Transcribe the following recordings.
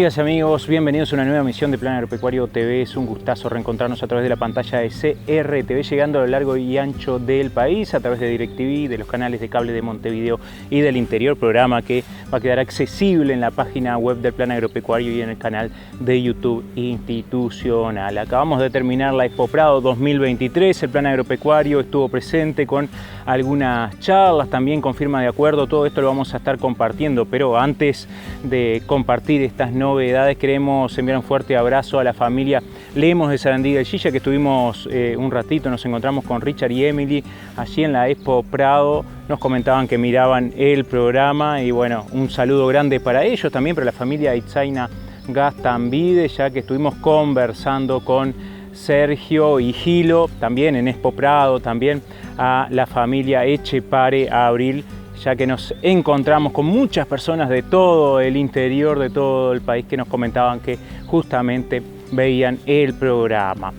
Amigas y amigos, bienvenidos a una nueva emisión de Plan Agropecuario TV. Es un gustazo reencontrarnos a través de la pantalla de CRTV, llegando a lo largo y ancho del país, a través de DirecTV, de los canales de cable de Montevideo y del interior, programa que va a quedar accesible en la página web del Plan Agropecuario y en el canal de YouTube institucional. Acabamos de terminar la Expo Prado 2023, el Plan Agropecuario estuvo presente con algunas charlas, también con firma de acuerdo, todo esto lo vamos a estar compartiendo, pero antes de compartir estas novedades queremos enviar un fuerte abrazo a la familia Lemos de Sarandí del Chilla, que estuvimos un ratito, nos encontramos con Richard y Emily allí en la Expo Prado, nos comentaban que miraban el programa y bueno, un saludo grande para ellos, también para la familia Itzaina Gastambide, ya que estuvimos conversando con Sergio y Gilo, también en Expo Prado, también a la familia Echepare Abril, ya que nos encontramos con muchas personas de todo el interior, de todo el país, que nos comentaban que justamente veían el programa.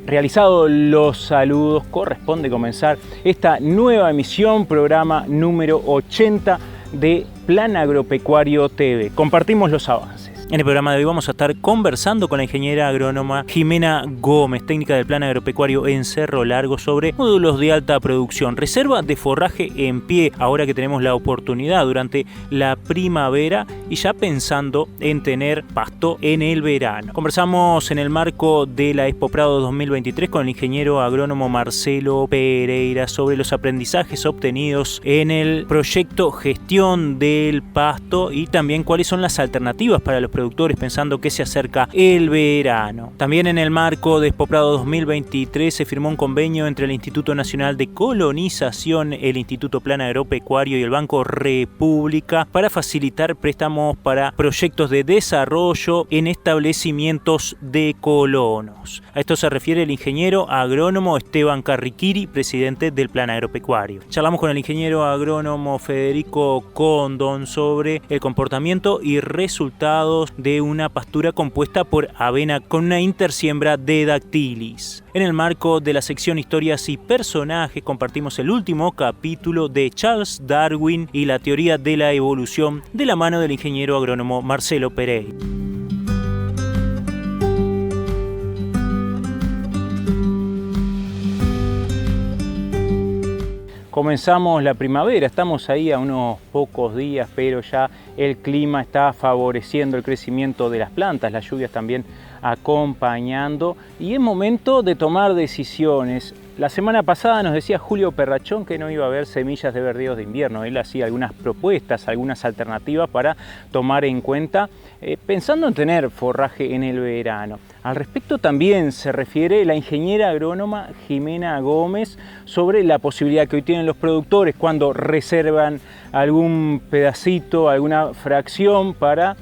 Realizados los saludos, corresponde comenzar esta nueva emisión, programa número 80 de Plan Agropecuario TV. Compartimos los avances. En el programa de hoy vamos a estar conversando con la ingeniera agrónoma Jimena Gómez, técnica del Plan Agropecuario en Cerro Largo, sobre módulos de alta producción, reserva de forraje en pie, ahora que tenemos la oportunidad durante la primavera y ya pensando en tener pasto en el verano. Conversamos en el marco de la Expo Prado 2023 con el ingeniero agrónomo Marcelo Pereira sobre los aprendizajes obtenidos en el proyecto Gestión del Pasto y también cuáles son las alternativas para los productores pensando que se acerca el verano. También en el marco de Expo Prado 2023 se firmó un convenio entre el Instituto Nacional de Colonización, el Instituto Plan Agropecuario y el Banco República para facilitar préstamos para proyectos de desarrollo en establecimientos de colonos. A esto se refiere el ingeniero agrónomo Esteban Carriquiri, presidente del Plan Agropecuario. Charlamos con el ingeniero agrónomo Federico Condon sobre el comportamiento y resultados de una pastura compuesta por avena con una intersiembra de dactilis. En el marco de la sección Historias y Personajes compartimos el último capítulo de Charles Darwin y la teoría de la evolución de la mano del ingeniero agrónomo Marcelo Pereira. Comenzamos la primavera, estamos ahí a unos pocos días, pero ya el clima está favoreciendo el crecimiento de las plantas, las lluvias también acompañando y es momento de tomar decisiones. La semana pasada nos decía Julio Perrachón que no iba a haber semillas de verdíos de invierno. Él hacía algunas propuestas, algunas alternativas para tomar en cuenta, pensando en tener forraje en el verano. Al respecto también se refiere la ingeniera agrónoma Jimena Gómez sobre la posibilidad que hoy tienen los productores cuando reservan algún pedacito, alguna fracción para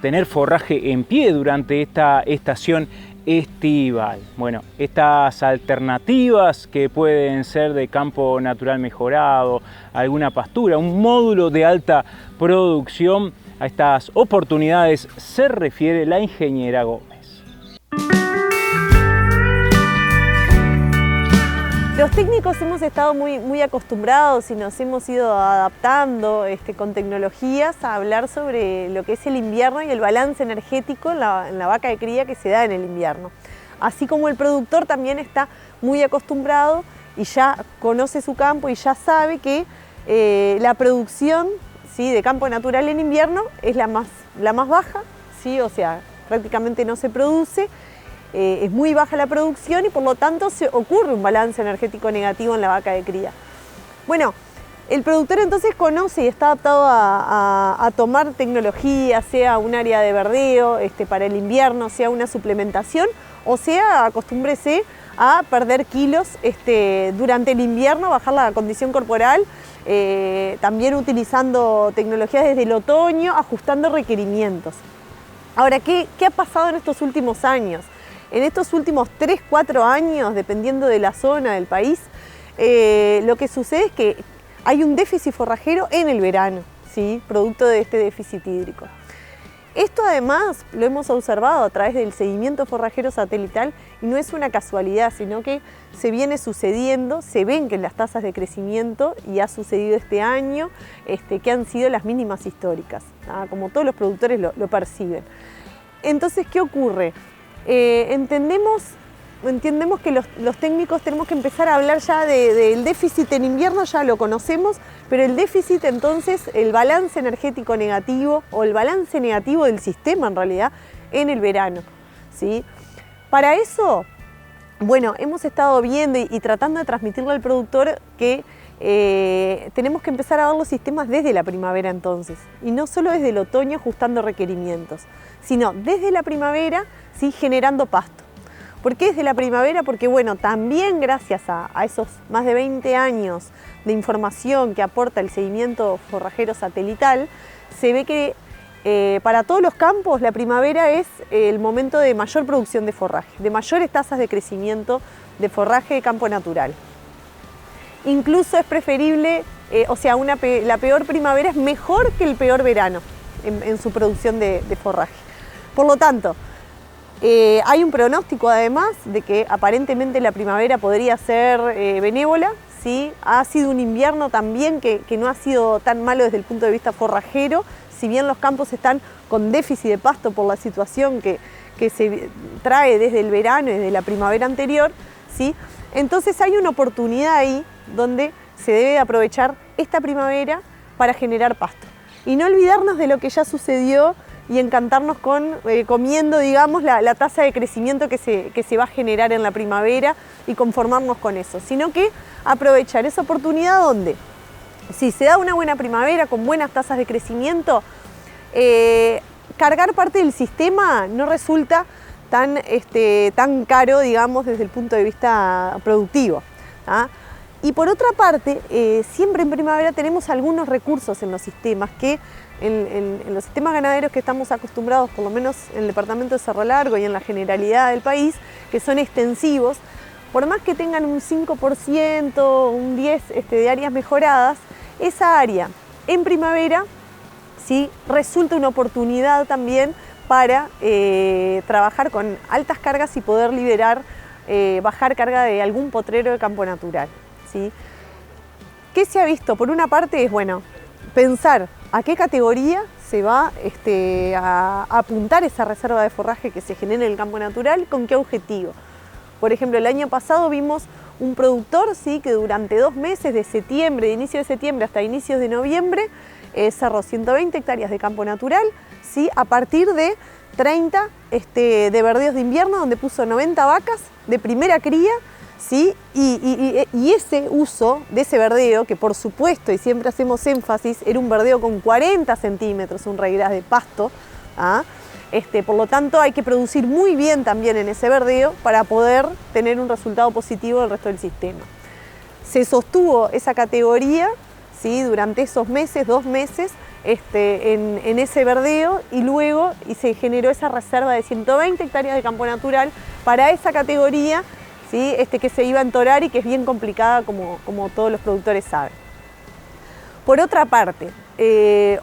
tener forraje en pie durante esta estación estival. Bueno, estas alternativas que pueden ser de campo natural mejorado, alguna pastura, un módulo de alta producción, a estas oportunidades se refiere la ingeniera Gómez. Los técnicos hemos estado muy acostumbrados y nos hemos ido adaptando con tecnologías a hablar sobre lo que es el invierno y el balance energético en la vaca de cría que se da en el invierno. Así como el productor también está muy acostumbrado y ya conoce su campo y ya sabe que la producción, ¿sí?, de campo natural en invierno es la más baja, ¿sí? O sea, prácticamente no se produce. Es muy baja la producción y por lo tanto se ocurre un balance energético negativo en la vaca de cría. Bueno, el productor entonces conoce y está adaptado a tomar tecnología, sea un área de verdeo para el invierno, sea una suplementación, o sea, acostúmbrese a perder kilos durante el invierno, bajar la condición corporal, también utilizando tecnologías desde el otoño, ajustando requerimientos. Ahora, ¿qué ha pasado en estos últimos años? En estos últimos 3-4 años, dependiendo de la zona del país, lo que sucede es que hay un déficit forrajero en el verano, ¿sí?, producto de este déficit hídrico. Esto además lo hemos observado a través del seguimiento forrajero satelital y no es una casualidad, sino que se viene sucediendo, se ven que en las tasas de crecimiento, y ha sucedido este año, que han sido las mínimas históricas, como todos los productores lo perciben. Entonces, ¿qué ocurre? Entendemos que los técnicos tenemos que empezar a hablar ya del déficit en invierno, ya lo conocemos, pero el déficit entonces, el balance energético negativo o el balance negativo del sistema en realidad en el verano, ¿sí? Para eso, bueno, hemos estado viendo y tratando de transmitirle al productor que tenemos que empezar a ver los sistemas desde la primavera entonces, y no solo desde el otoño ajustando requerimientos, sino desde la primavera, ¿sí? Generando pasto. ¿Por qué desde la primavera? Porque bueno, también gracias a esos más de 20 años de información que aporta el seguimiento forrajero satelital, se ve que para todos los campos la primavera es el momento de mayor producción de forraje, de mayores tasas de crecimiento de forraje de campo natural. Incluso es preferible, la peor primavera es mejor que el peor verano en su producción de forraje. Por lo tanto, hay un pronóstico además de que aparentemente la primavera podría ser benévola, ¿sí? Ha sido un invierno también que no ha sido tan malo desde el punto de vista forrajero, si bien los campos están con déficit de pasto por la situación que se trae desde el verano y desde la primavera anterior, ¿sí? Entonces hay una oportunidad ahí donde se debe aprovechar esta primavera para generar pasto. Y no olvidarnos de lo que ya sucedió y encantarnos comiendo, digamos, la tasa de crecimiento que se va a generar en la primavera y conformarnos con eso, sino que aprovechar esa oportunidad donde, si se da una buena primavera con buenas tasas de crecimiento, cargar parte del sistema no resulta tan caro, digamos, desde el punto de vista productivo, ¿ah? Y por otra parte, siempre en primavera tenemos algunos recursos en los sistemas que en los sistemas ganaderos que estamos acostumbrados, por lo menos en el departamento de Cerro Largo y en la generalidad del país, que son extensivos, por más que tengan un 5%, un 10% de áreas mejoradas, esa área en primavera ¿sí? Resulta una oportunidad también para trabajar con altas cargas y poder liberar, bajar carga de algún potrero de campo natural, ¿sí? ¿Qué se ha visto? Por una parte es, bueno, pensar a qué categoría se va a apuntar esa reserva de forraje que se genera en el campo natural, con qué objetivo. Por ejemplo, el año pasado vimos un productor, ¿sí? Que durante 2 meses, de septiembre, de inicio de septiembre hasta inicios de noviembre, cerró 120 hectáreas de campo natural, ¿sí? A partir de 30 de verdeos de invierno, donde puso 90 vacas de primera cría, ¿sí? Y ese uso de ese verdeo, que por supuesto, y siempre hacemos énfasis, era un verdeo con 40 centímetros, un raigras de pasto, ¿ah? Por lo tanto, hay que producir muy bien también en ese verdeo para poder tener un resultado positivo del resto del sistema. Se sostuvo esa categoría, ¿sí? Durante esos meses, 2 meses, en ese verdeo, y luego se generó esa reserva de 120 hectáreas de campo natural para esa categoría, ¿sí? Que se iba a entorar y que es bien complicada, como todos los productores saben. Por otra parte,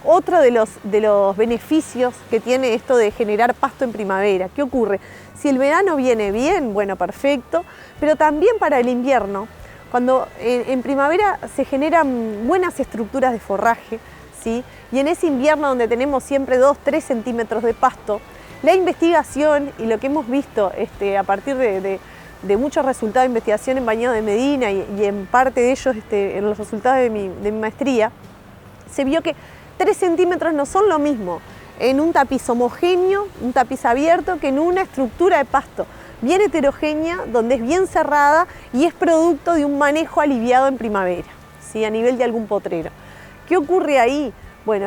otro de los beneficios que tiene esto de generar pasto en primavera, ¿qué ocurre? Si el verano viene bien, bueno, perfecto, pero también para el invierno, cuando en primavera se generan buenas estructuras de forraje, ¿sí? Y en ese invierno donde tenemos siempre 2-3 centímetros de pasto, la investigación y lo que hemos visto a partir de muchos resultados de investigación en Bañado de Medina y en parte de ellos en los resultados de mi maestría, se vio que 3 centímetros no son lo mismo en un tapiz homogéneo, un tapiz abierto, que en una estructura de pasto bien heterogénea, donde es bien cerrada y es producto de un manejo aliviado en primavera, ¿sí? A nivel de algún potrero. ¿Qué ocurre ahí? Bueno,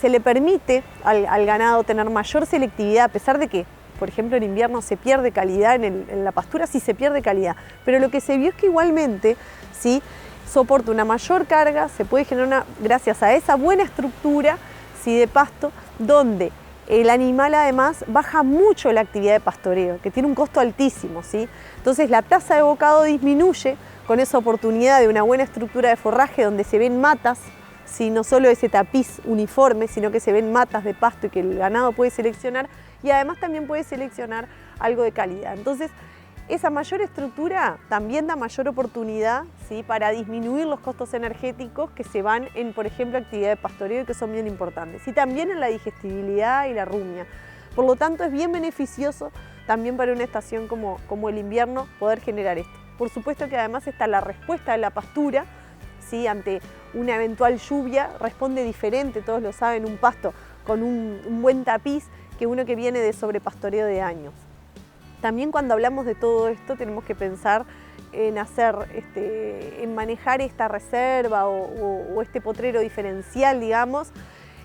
se le permite al ganado tener mayor selectividad, a pesar de que, por ejemplo, en invierno se pierde calidad, en la pastura sí se pierde calidad, pero lo que se vio es que igualmente, ¿sí? Soporta una mayor carga, se puede generar gracias a esa buena estructura, ¿sí? De pasto, donde el animal además baja mucho la actividad de pastoreo, que tiene un costo altísimo, ¿sí? Entonces la tasa de bocado disminuye con esa oportunidad de una buena estructura de forraje donde se ven matas, ¿sí? No solo ese tapiz uniforme, sino que se ven matas de pasto y que el ganado puede seleccionar, y además también puede seleccionar algo de calidad. Entonces, esa mayor estructura también da mayor oportunidad, ¿sí? Para disminuir los costos energéticos que se van en, por ejemplo, actividad de pastoreo, y que son bien importantes. Y también en la digestibilidad y la rumia. Por lo tanto, es bien beneficioso también para una estación como el invierno poder generar esto. Por supuesto que además está la respuesta de la pastura, ¿sí? Ante una eventual lluvia responde diferente, todos lo saben, un pasto con un buen tapiz que uno que viene de sobrepastoreo de años. También cuando hablamos de todo esto tenemos que pensar en manejar esta reserva o este potrero diferencial, digamos,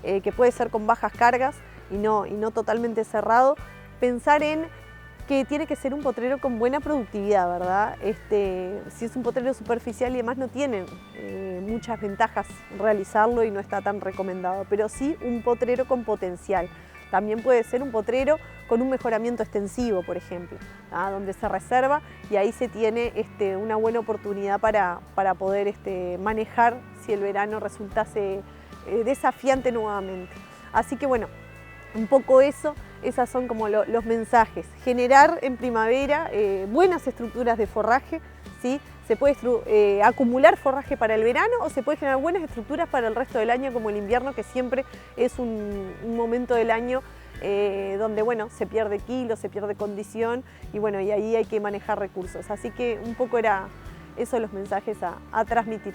que puede ser con bajas cargas y no totalmente cerrado. Pensar en que tiene que ser un potrero con buena productividad, ¿verdad? Si es un potrero superficial y demás no tiene muchas ventajas realizarlo y no está tan recomendado, pero sí un potrero con potencial. También puede ser un potrero con un mejoramiento extensivo, por ejemplo, donde se reserva y ahí se tiene una buena oportunidad para poder manejar si el verano resultase desafiante nuevamente. Así que bueno, un poco esas son como los mensajes. Generar en primavera buenas estructuras de forraje, ¿sí? Se puede acumular forraje para el verano o se puede generar buenas estructuras para el resto del año, como el invierno, que siempre es un momento del año donde bueno, se pierde kilo, se pierde condición y bueno, y ahí hay que manejar recursos. Así que un poco era eso los mensajes a transmitir.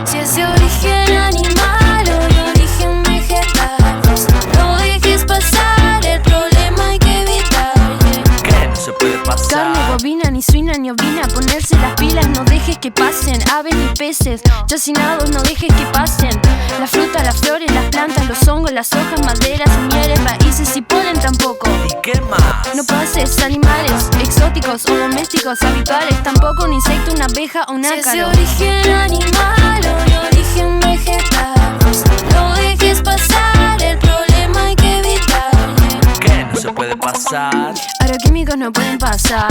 Si es de origen animal o de origen vegetal, no dejes pasar, el problema hay que evitar. ¿Qué no se puede pasar? Carne bovina, ni suina ni ovina, ponerse las pilas, no dejes que pasen. Aves ni peces, chacinados, no dejes que pasen. La fruta, las flores, las plantas, los hongos, las hojas, maderas, semillas, raíces y polen tampoco. ¿Y qué más? No pases animales exóticos o domésticos habituales, tampoco un insecto, una abeja o un ácaro. Si es de origen animal o de origen vegetal, no dejes pasar, el problema hay que evitar. ¿Qué no se puede pasar? Agroquímicos no pueden pasar,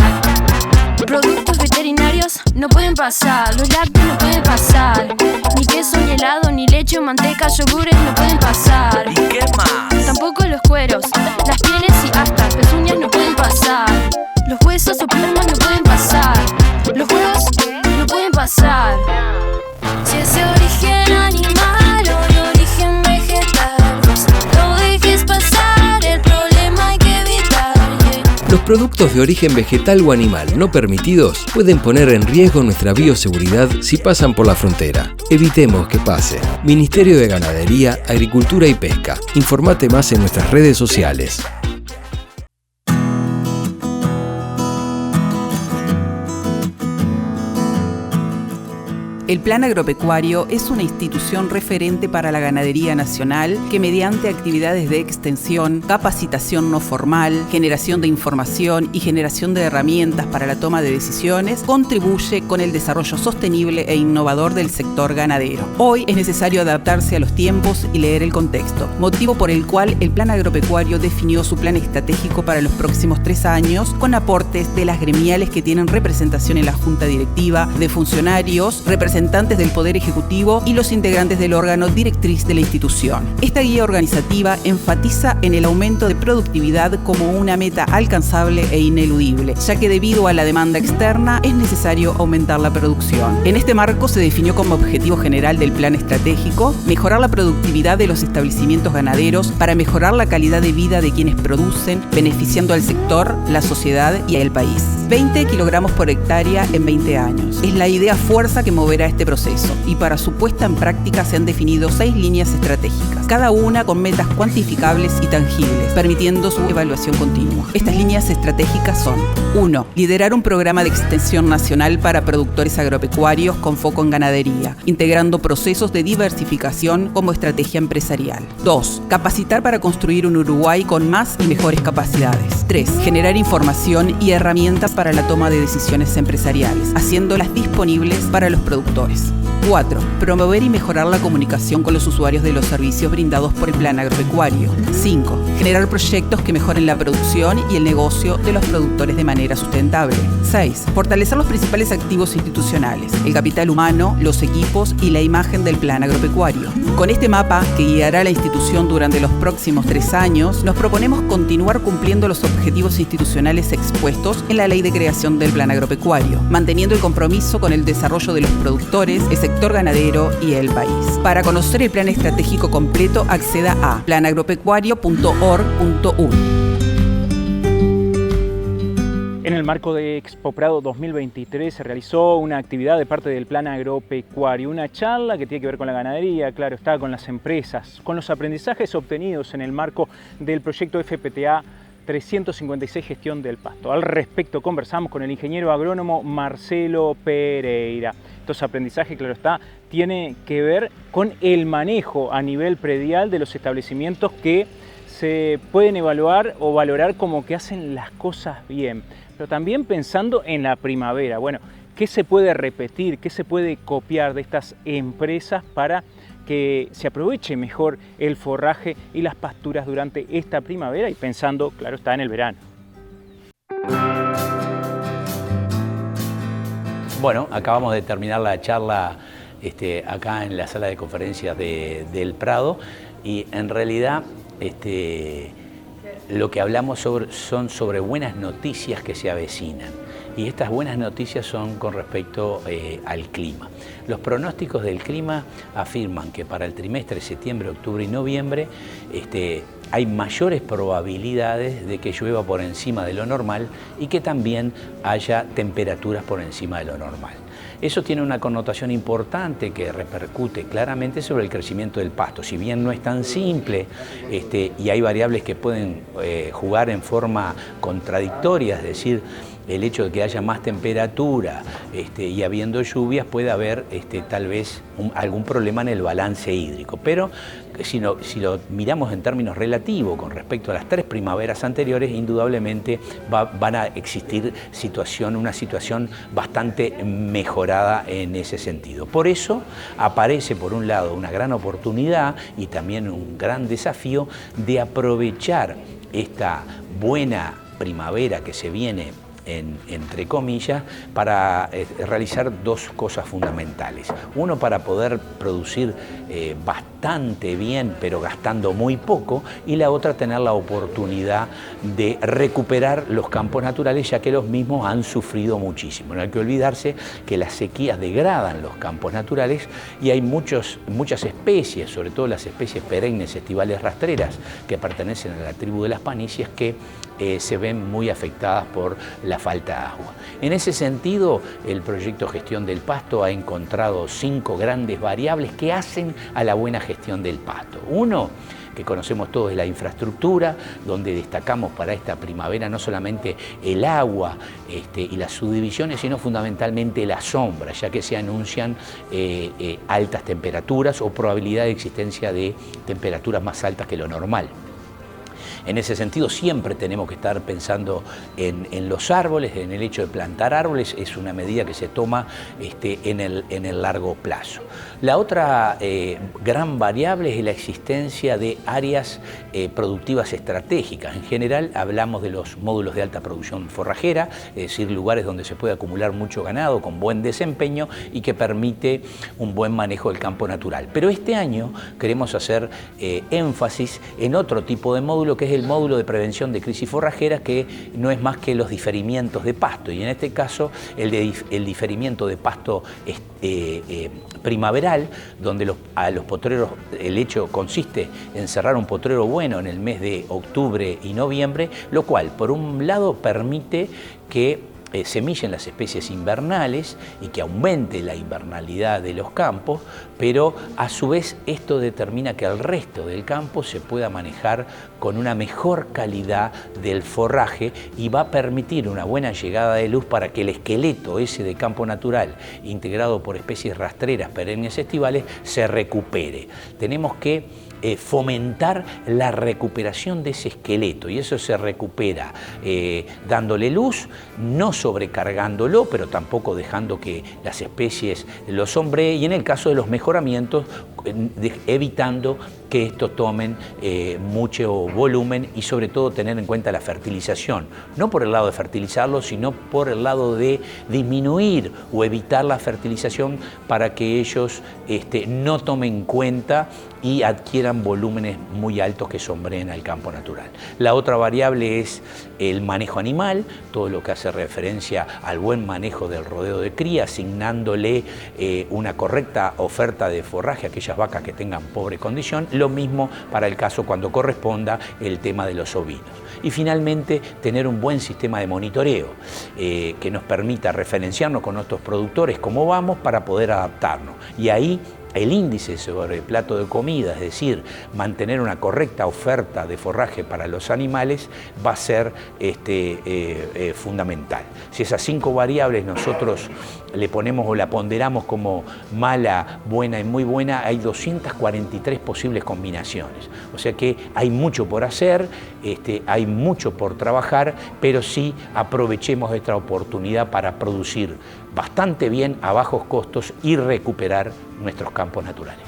productos veterinarios no pueden pasar, los lácteos no pueden pasar, ni queso, ni helado, ni leche o manteca, yogures no pueden pasar. ¿Y qué más? Tampoco los cueros, las pieles y hasta pezuñas no pueden pasar, los huesos o plumas no pueden pasar, los huevos no pueden pasar. Si es de origen animal o de origen vegetal, no dejes pasar, el problema hay que evitar. Los productos de origen vegetal o animal no permitidos pueden poner en riesgo nuestra bioseguridad si pasan por la frontera. Evitemos que pase. Ministerio de Ganadería, Agricultura y Pesca. Informate más en nuestras redes sociales. El Plan Agropecuario es una institución referente para la ganadería nacional que mediante actividades de extensión, capacitación no formal, generación de información y generación de herramientas para la toma de decisiones, contribuye con el desarrollo sostenible e innovador del sector ganadero. Hoy es necesario adaptarse a los tiempos y leer el contexto, motivo por el cual el Plan Agropecuario definió su plan estratégico para los próximos 3 años con aportes de las gremiales que tienen representación en la Junta Directiva, de funcionarios, representantes del Poder Ejecutivo y los integrantes del órgano directriz de la institución. Esta guía organizativa enfatiza en el aumento de productividad como una meta alcanzable e ineludible, ya que debido a la demanda externa es necesario aumentar la producción. En este marco se definió como objetivo general del plan estratégico mejorar la productividad de los establecimientos ganaderos para mejorar la calidad de vida de quienes producen, beneficiando al sector, la sociedad y al país. 20 kilogramos por hectárea en 20 años. Es la idea fuerza que moverá este proceso y para su puesta en práctica se han definido 6 líneas estratégicas, cada una con metas cuantificables y tangibles, permitiendo su evaluación continua. Estas líneas estratégicas son: 1. Liderar un programa de extensión nacional para productores agropecuarios con foco en ganadería, integrando procesos de diversificación como estrategia empresarial. 2. Capacitar para construir un Uruguay con más y mejores capacidades. 3. Generar información y herramientas para la toma de decisiones empresariales, haciéndolas disponibles para los productores. 4. Promover y mejorar la comunicación con los usuarios de los servicios brindados por el Plan Agropecuario. 5. Generar proyectos que mejoren la producción y el negocio de los productores de manera sustentable. 6. Fortalecer los principales activos institucionales, el capital humano, los equipos y la imagen del Plan Agropecuario. Con este mapa, que guiará a la institución durante los próximos 3 años, nos proponemos continuar cumpliendo los objetivos institucionales expuestos en la Ley de Creación del Plan Agropecuario, manteniendo el compromiso con el desarrollo de los productores, el sector ganadero y el país. Para conocer el plan estratégico completo, acceda a planagropecuario.org.uy. En el marco de Expo Prado 2023 se realizó una actividad de parte del Plan Agropecuario, una charla que tiene que ver con la ganadería, claro está, con las empresas, con los aprendizajes obtenidos en el marco del proyecto FPTA 356 Gestión del Pasto. Al respecto conversamos con el ingeniero agrónomo Marcelo Pereira. Estos aprendizajes, claro está, tienen que ver con el manejo a nivel predial de los establecimientos que se pueden evaluar o valorar como que hacen las cosas bien, pero también pensando en la primavera. Bueno, ¿qué se puede repetir, qué se puede copiar de estas empresas para que se aproveche mejor el forraje y las pasturas durante esta primavera y pensando, claro está, en el verano? Bueno, acabamos de terminar la charla acá en la sala de conferencias del Prado y en realidad lo que hablamos son sobre buenas noticias que se avecinan. Y estas buenas noticias son con respecto al clima. Los pronósticos del clima afirman que para el trimestre septiembre, octubre y noviembre hay mayores probabilidades de que llueva por encima de lo normal y que también haya temperaturas por encima de lo normal. Eso tiene una connotación importante que repercute claramente sobre el crecimiento del pasto. Si bien no es tan simple y hay variables que pueden jugar en forma contradictoria, es decir, el hecho de que haya más temperatura y habiendo lluvias puede haber tal vez algún problema en el balance hídrico. Pero si lo miramos en términos relativos con respecto a las 3 primaveras anteriores, indudablemente van a existir una situación bastante mejorada en ese sentido. Por eso aparece por un lado una gran oportunidad y también un gran desafío de aprovechar esta buena primavera que se viene entre comillas, para realizar 2 cosas fundamentales. Uno, para poder producir bastante bien, pero gastando muy poco, y la otra, tener la oportunidad de recuperar los campos naturales, ya que los mismos han sufrido muchísimo. No hay que olvidarse que las sequías degradan los campos naturales y hay muchas especies, sobre todo las especies perennes estivales rastreras, que pertenecen a la tribu de las panicias, que se ven muy afectadas por la falta de agua. En ese sentido, el proyecto Gestión del Pasto ha encontrado 5 grandes variables que hacen a la buena gestión del pasto. Uno, que conocemos todos, es la infraestructura, donde destacamos para esta primavera no solamente el agua y las subdivisiones, sino fundamentalmente la sombra, ya que se anuncian altas temperaturas o probabilidad de existencia de temperaturas más altas que lo normal. En ese sentido, siempre tenemos que estar pensando en los árboles, en el hecho de plantar árboles. Es una medida que se toma en el largo plazo. La otra gran variable es la existencia de áreas productivas estratégicas. En general, hablamos de los módulos de alta producción forrajera, es decir, lugares donde se puede acumular mucho ganado con buen desempeño y que permite un buen manejo del campo natural. Pero este año queremos hacer énfasis en otro tipo de módulo, que es el módulo de prevención de crisis forrajera, que no es más que los diferimientos de pasto, y en este caso el diferimiento de pasto primaveral, donde a los potreros el hecho consiste en cerrar un potrero bueno en el mes de octubre y noviembre, lo cual por un lado permite que semillen las especies invernales y que aumente la invernalidad de los campos, pero a su vez esto determina que el resto del campo se pueda manejar con una mejor calidad del forraje y va a permitir una buena llegada de luz para que el esqueleto ese de campo natural, integrado por especies rastreras perennes estivales, se recupere. Tenemos que fomentar la recuperación de ese esqueleto, y eso se recupera dándole luz, no sobrecargándolo, pero tampoco dejando que las especies lo sombreen, y en el caso de los mejoramientos, evitando que estos tomen mucho volumen y sobre todo tener en cuenta la fertilización, no por el lado de fertilizarlo, sino por el lado de disminuir o evitar la fertilización para que ellos no tomen en cuenta y adquieran volúmenes muy altos que sombreen al campo natural. La otra variable es el manejo animal, todo lo que hace referencia al buen manejo del rodeo de cría, asignándole una correcta oferta de forraje a aquellas vacas que tengan pobre condición, lo mismo para el caso cuando corresponda el tema de los ovinos. Y finalmente tener un buen sistema de monitoreo que nos permita referenciarnos con nuestros productores cómo vamos para poder adaptarnos. Y ahí el índice sobre el plato de comida, es decir, mantener una correcta oferta de forraje para los animales, va a ser fundamental. Si esas 5 variables nosotros le ponemos o la ponderamos como mala, buena y muy buena, hay 243 posibles combinaciones. O sea que hay mucho por hacer, hay mucho por trabajar, pero sí aprovechemos esta oportunidad para producir bastante bien a bajos costos y recuperar nuestros campos naturales.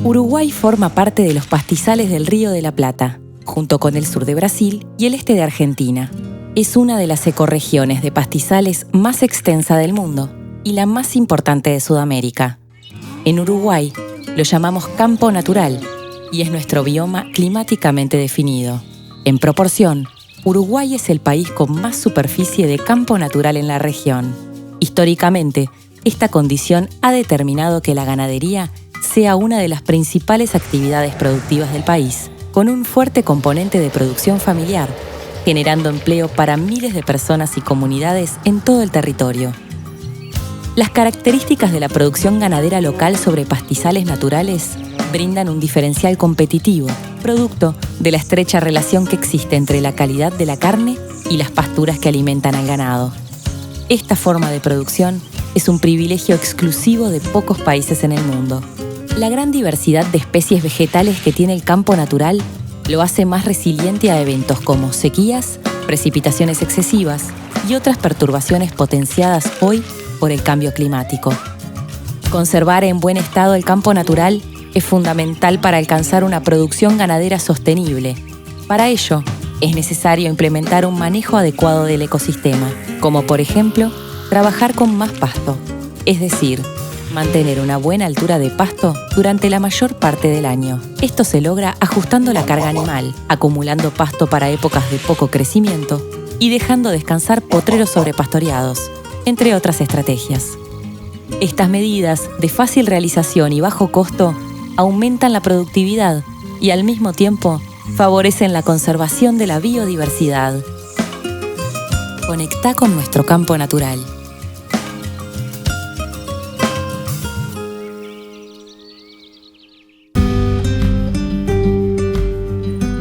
Uruguay forma parte de los pastizales del Río de la Plata, junto con el sur de Brasil y el este de Argentina. Es una de las ecorregiones de pastizales más extensa del mundo y la más importante de Sudamérica. En Uruguay lo llamamos campo natural y es nuestro bioma climáticamente definido. En proporción, Uruguay es el país con más superficie de campo natural en la región. Históricamente, esta condición ha determinado que la ganadería sea una de las principales actividades productivas del país, con un fuerte componente de producción familiar, generando empleo para miles de personas y comunidades en todo el territorio. Las características de la producción ganadera local sobre pastizales naturales brindan un diferencial competitivo, producto de la estrecha relación que existe entre la calidad de la carne y las pasturas que alimentan al ganado. Esta forma de producción es un privilegio exclusivo de pocos países en el mundo. La gran diversidad de especies vegetales que tiene el campo natural lo hace más resiliente a eventos como sequías, precipitaciones excesivas y otras perturbaciones potenciadas hoy por el cambio climático. Conservar en buen estado el campo natural es fundamental para alcanzar una producción ganadera sostenible. Para ello, es necesario implementar un manejo adecuado del ecosistema, como por ejemplo, trabajar con más pasto, es decir, mantener una buena altura de pasto durante la mayor parte del año. Esto se logra ajustando la carga animal, acumulando pasto para épocas de poco crecimiento y dejando descansar potreros sobrepastoreados, entre otras estrategias. Estas medidas de fácil realización y bajo costo aumentan la productividad y al mismo tiempo favorecen la conservación de la biodiversidad. Conectá con nuestro campo natural.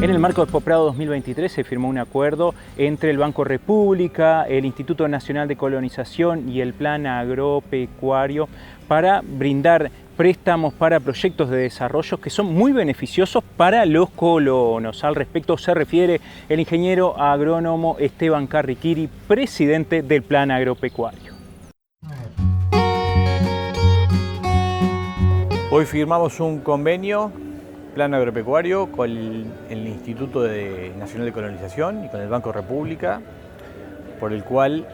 En el marco de Expoprado 2023 se firmó un acuerdo entre el Banco República, el Instituto Nacional de Colonización y el Plan Agropecuario para brindar préstamos para proyectos de desarrollo que son muy beneficiosos para los colonos. Al respecto se refiere el ingeniero agrónomo Esteban Carriquiri, presidente del Plan Agropecuario. Hoy firmamos un convenio, Plan Agropecuario, con el Instituto Nacional de Colonización y con el Banco República, por el cual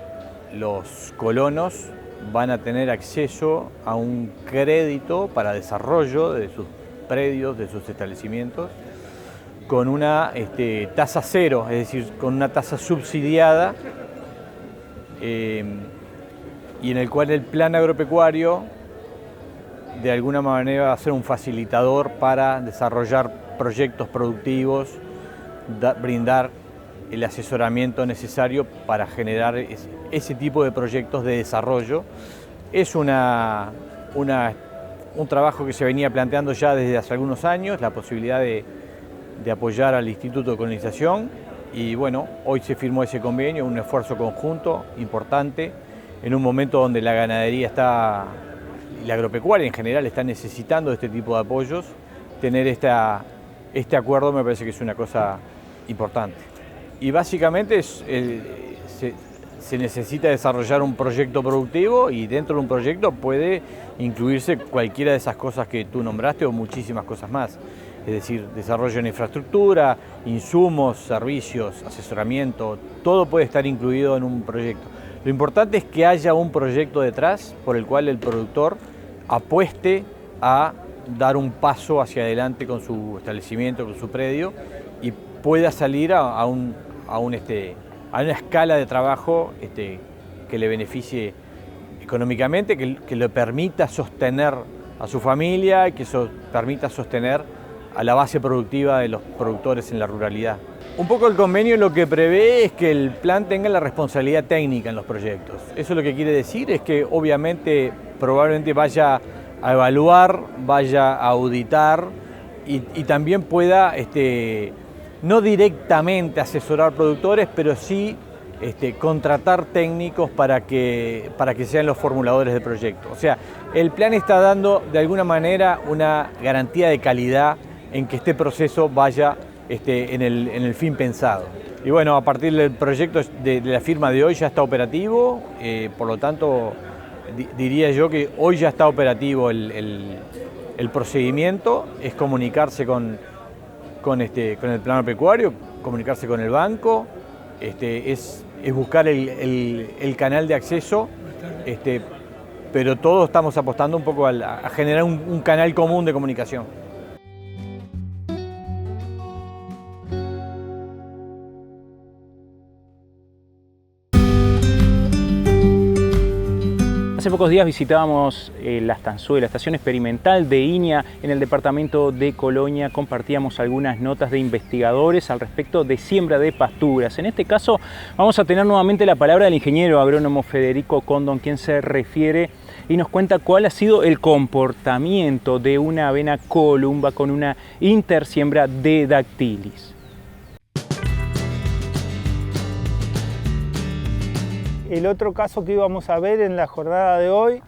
los colonos van a tener acceso a un crédito para desarrollo de sus predios, de sus establecimientos, con una tasa cero, es decir, con una tasa subsidiada, y en el cual el Plan Agropecuario de alguna manera va a ser un facilitador para desarrollar proyectos productivos, brindar el asesoramiento necesario para generar ese tipo de proyectos de desarrollo. Es un trabajo que se venía planteando ya desde hace algunos años, la posibilidad de apoyar al Instituto de Colonización, y bueno, hoy se firmó ese convenio, un esfuerzo conjunto importante, en un momento donde la ganadería y la agropecuaria en general está necesitando de este tipo de apoyos, tener esta este acuerdo me parece que es una cosa importante. Y básicamente se necesita desarrollar un proyecto productivo y dentro de un proyecto puede incluirse cualquiera de esas cosas que tú nombraste o muchísimas cosas más. Es decir, desarrollo de infraestructura, insumos, servicios, asesoramiento, todo puede estar incluido en un proyecto. Lo importante es que haya un proyecto detrás por el cual el productor apueste a dar un paso hacia adelante con su establecimiento, con su predio y pueda salir a una escala de trabajo que le beneficie económicamente, que le permita sostener a su familia y que permita sostener a la base productiva de los productores en la ruralidad. Un poco el convenio lo que prevé es que el plan tenga la responsabilidad técnica en los proyectos. Eso lo que quiere decir es que obviamente probablemente vaya a evaluar, vaya a auditar y también pueda no directamente asesorar productores, pero sí contratar técnicos para que sean los formuladores del proyecto. O sea, el plan está dando de alguna manera una garantía de calidad en que este proceso vaya en el fin pensado. Y bueno, a partir del proyecto de la firma de hoy ya está operativo, por lo tanto diría yo que hoy ya está operativo el procedimiento, es comunicarse con el plan agropecuario, comunicarse con el banco, es buscar el canal de acceso, pero todos estamos apostando un poco a generar un canal común de comunicación. Hace pocos días visitábamos la Estanzuela, estación experimental de INEA en el departamento de Colonia. Compartíamos algunas notas de investigadores al respecto de siembra de pasturas. En este caso vamos a tener nuevamente la palabra del ingeniero agrónomo Federico Condon, quien se refiere y nos cuenta cuál ha sido el comportamiento de una avena columba con una intersiembra de Dactylis. El otro caso que íbamos a ver en la jornada de hoy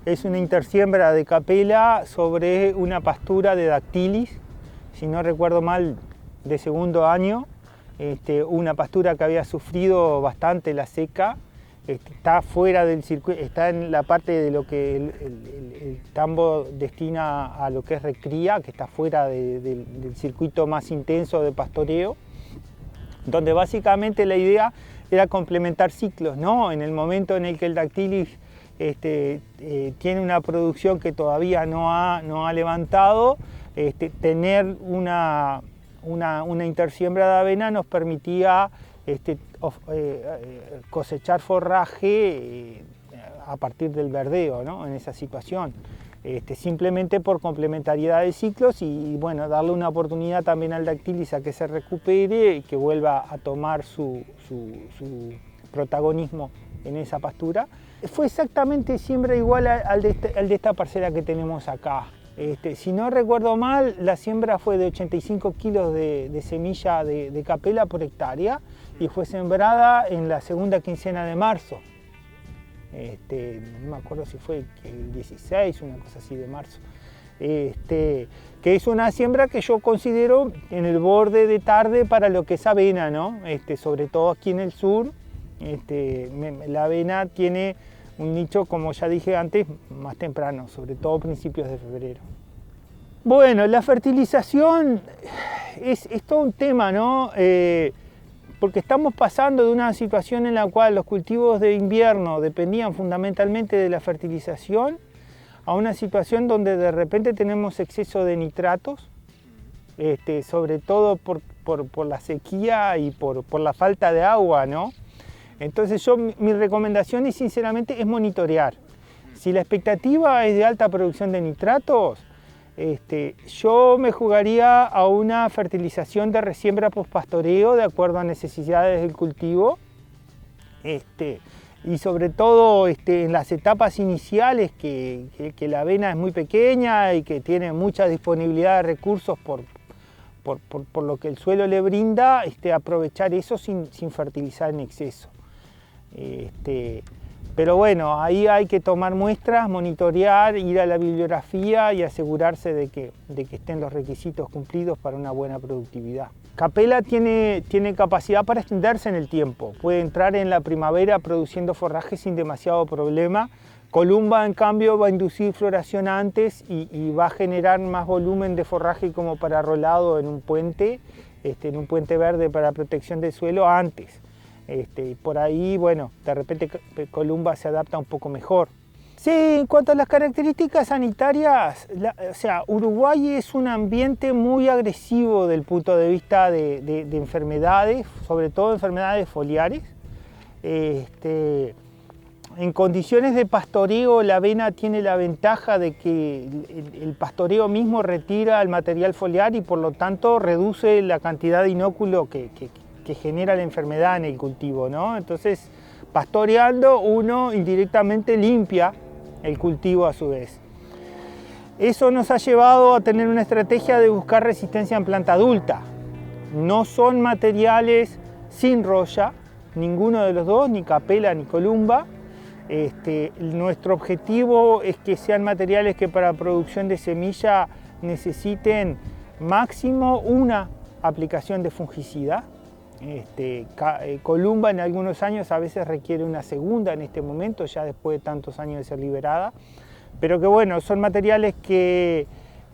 es una intersiembra de capela sobre una pastura de Dactylis, si no recuerdo mal, de segundo año. Una pastura que había sufrido bastante la seca, está fuera del circuito, está en la parte de lo que el tambo destina a lo que es recría, que está fuera del circuito más intenso de pastoreo, donde básicamente la idea era complementar ciclos, ¿no? En el momento en el que el Dactylis tiene una producción que todavía no ha levantado, tener una intersiembra de avena nos permitía cosechar forraje a partir del verdeo, ¿no? En esa situación. Simplemente por complementariedad de ciclos y bueno, darle una oportunidad también al Dactylis a que se recupere y que vuelva a tomar su protagonismo en esa pastura. Fue exactamente siembra igual al de esta parcela que tenemos acá. Si no recuerdo mal, la siembra fue de 85 kilos de semilla de capela por hectárea y fue sembrada en la segunda quincena de marzo. No me acuerdo si fue el 16, una cosa así de marzo, que es una siembra que yo considero en el borde de tarde para lo que es avena, ¿no? Sobre todo aquí en el sur, la avena tiene un nicho, como ya dije antes, más temprano, sobre todo principios de febrero. Bueno, la fertilización es todo un tema, ¿no? Porque estamos pasando de una situación en la cual los cultivos de invierno dependían fundamentalmente de la fertilización a una situación donde de repente tenemos exceso de nitratos, sobre todo por la sequía y por la falta de agua, ¿no? Entonces mi recomendación sinceramente es monitorear. Si la expectativa es de alta producción de nitratos, yo me jugaría a una fertilización de resiembra post-pastoreo de acuerdo a necesidades del cultivo y sobre todo en las etapas iniciales que la avena es muy pequeña y que tiene mucha disponibilidad de recursos por lo que el suelo le brinda, aprovechar eso sin fertilizar en exceso. Pero bueno, ahí hay que tomar muestras, monitorear, ir a la bibliografía y asegurarse de que estén los requisitos cumplidos para una buena productividad. Capela tiene capacidad para extenderse en el tiempo. Puede entrar en la primavera produciendo forraje sin demasiado problema. Columba, en cambio, va a inducir floración antes y va a generar más volumen de forraje como para rolado en un puente verde para protección del suelo antes. Por ahí, bueno, de repente Columba se adapta un poco mejor. Sí, en cuanto a las características sanitarias, Uruguay es un ambiente muy agresivo del punto de vista de enfermedades, sobre todo enfermedades foliares. En condiciones de pastoreo, la avena tiene la ventaja de que el pastoreo mismo retira el material foliar y por lo tanto reduce la cantidad de inóculo que genera la enfermedad en el cultivo, ¿no? Entonces, pastoreando uno indirectamente limpia el cultivo a su vez. Eso nos ha llevado a tener una estrategia de buscar resistencia en planta adulta. No son materiales sin roya, ninguno de los dos, ni Capela ni Columba. Nuestro objetivo es que sean materiales que para producción de semilla necesiten máximo una aplicación de fungicida. Columba en algunos años a veces requiere una segunda en este momento, ya después de tantos años de ser liberada, pero que bueno, son materiales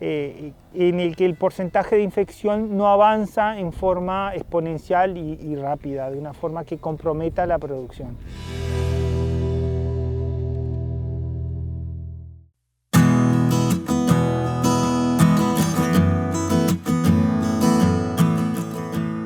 en el que el porcentaje de infección no avanza en forma exponencial y rápida, de una forma que comprometa la producción.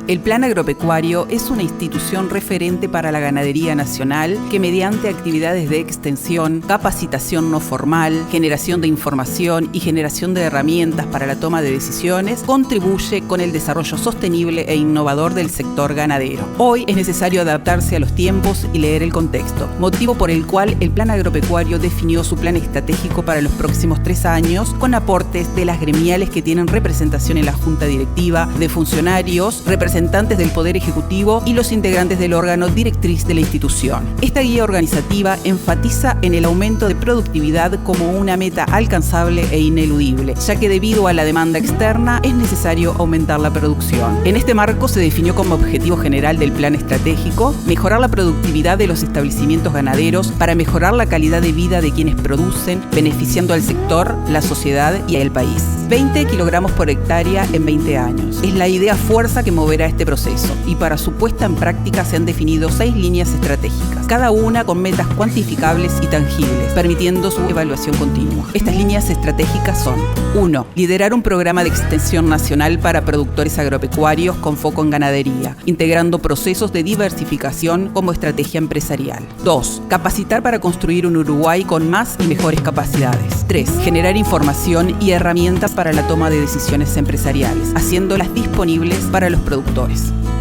El Plan Agropecuario es una institución referente para la ganadería nacional que mediante actividades de extensión, capacitación no formal, generación de información y generación de herramientas para la toma de decisiones contribuye con el desarrollo sostenible e innovador del sector ganadero. Hoy es necesario adaptarse a los tiempos y leer el contexto, motivo por el cual el Plan Agropecuario definió su plan estratégico para los próximos 3 años con aportes de las gremiales que tienen representación en la Junta Directiva, de funcionarios, representantes del Poder Ejecutivo y los integrantes del órgano directriz de la institución. Esta guía organizativa enfatiza en el aumento de productividad como una meta alcanzable e ineludible, ya que debido a la demanda externa es necesario aumentar la producción. En este marco se definió como objetivo general del plan estratégico mejorar la productividad de los establecimientos ganaderos para mejorar la calidad de vida de quienes producen, beneficiando al sector, la sociedad y al país. 20 kilogramos por hectárea en 20 años. Es la idea fuerza que moverá este proceso y para su puesta en práctica se han definido 6 líneas estratégicas, cada una con metas cuantificables y tangibles, permitiendo su evaluación continua. Estas líneas estratégicas son: 1. Liderar un programa de extensión nacional para productores agropecuarios con foco en ganadería, integrando procesos de diversificación como estrategia empresarial. 2. Capacitar para construir un Uruguay con más y mejores capacidades. 3. Generar información y herramientas para la toma de decisiones empresariales, haciéndolas disponibles para los productores.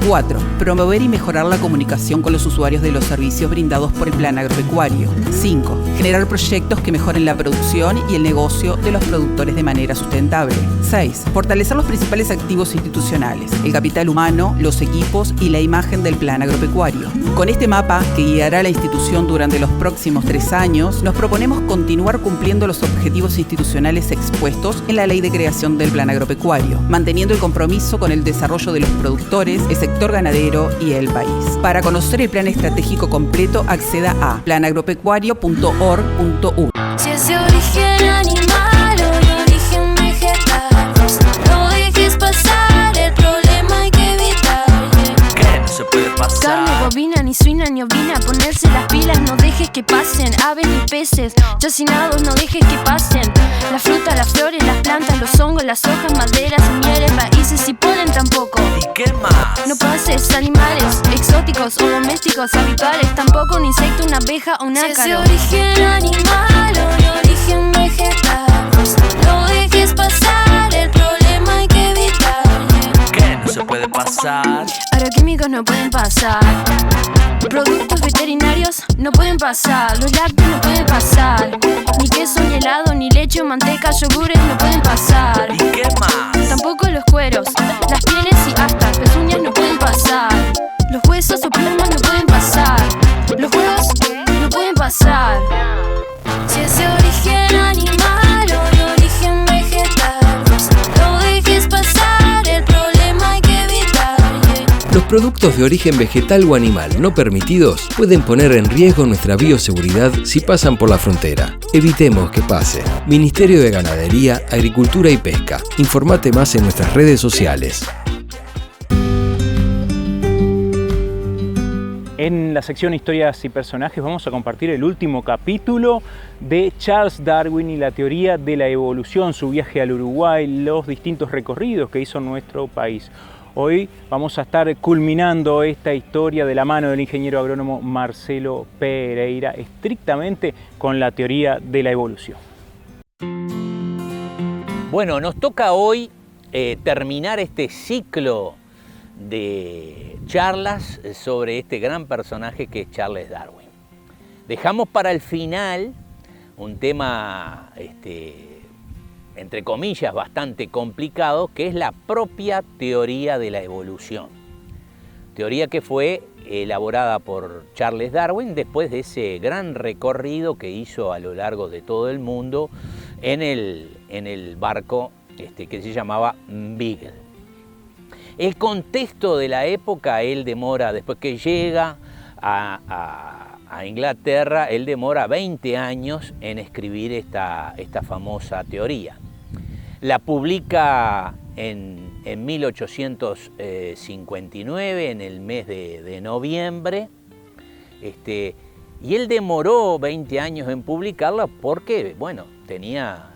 4. Promover y mejorar la comunicación con los usuarios de los servicios brindados por el Plan Agropecuario. 5. Generar proyectos que mejoren la producción y el negocio de los productores de manera sustentable. 6. Fortalecer los principales activos institucionales, el capital humano, los equipos y la imagen del Plan Agropecuario. Con este mapa, que guiará a la institución durante los próximos 3 años, nos proponemos continuar cumpliendo los objetivos institucionales expuestos en la Ley de Creación del Plan Agropecuario, manteniendo el compromiso con el desarrollo de los productores, el sector ganadero y el país. Para conocer el plan estratégico completo, acceda a planagropecuario.org.u. Si es de origen animal o de origen vegetal, no dejes pasar, el problema hay que evitar. ¿Qué no se puede pasar? Carne bovina, ni suina ni ovina, ponerse las pilas, no dejes que pasen aves ni peces, chacinados, no dejes que pasen la fruta, las flores, las plantas, los hongos, las hojas, maderas, semillas, raíces y polen tampoco. ¿Y qué más? No pases animales exóticos o domésticos habituales, tampoco un insecto, una abeja o un ácaro. Si es de origen animal o de origen vegetal, no dejes pasar, el problema hay que evitar. ¿Qué no se puede pasar? Agroquímicos no pueden pasar, productos veterinarios no pueden pasar, los lácteos no pueden pasar, ni queso, ni helado, ni leche o manteca, yogures no pueden pasar. ¿Y qué más? Tampoco los cueros, las pieles y hasta pezuñas no pueden pasar, los huesos o plumas no pueden pasar, los huevos no pueden pasar. productos de origen vegetal o animal no permitidos pueden poner en riesgo nuestra bioseguridad si pasan por la frontera. Evitemos que pase. Ministerio de Ganadería, Agricultura y Pesca. Informate más en nuestras redes sociales. En la sección Historias y Personajes vamos a compartir el último capítulo de Charles Darwin y la teoría de la evolución, su viaje al Uruguay, los distintos recorridos que hizo nuestro país. Hoy vamos a estar culminando esta historia de la mano del ingeniero agrónomo Marcelo Pereira, estrictamente con la teoría de la evolución. Bueno, nos toca hoy terminar este ciclo de charlas sobre este gran personaje que es Charles Darwin. Dejamos para el final un tema, entre comillas, bastante complicado, que es la propia teoría de la evolución. Teoría que fue elaborada por Charles Darwin después de ese gran recorrido que hizo a lo largo de todo el mundo en el barco que se llamaba Beagle. El contexto de la época, él demora, después que llega a Inglaterra, él demora 20 años en escribir esta famosa teoría. La publica en 1859, en el mes de noviembre, y él demoró 20 años en publicarla porque, bueno, tenía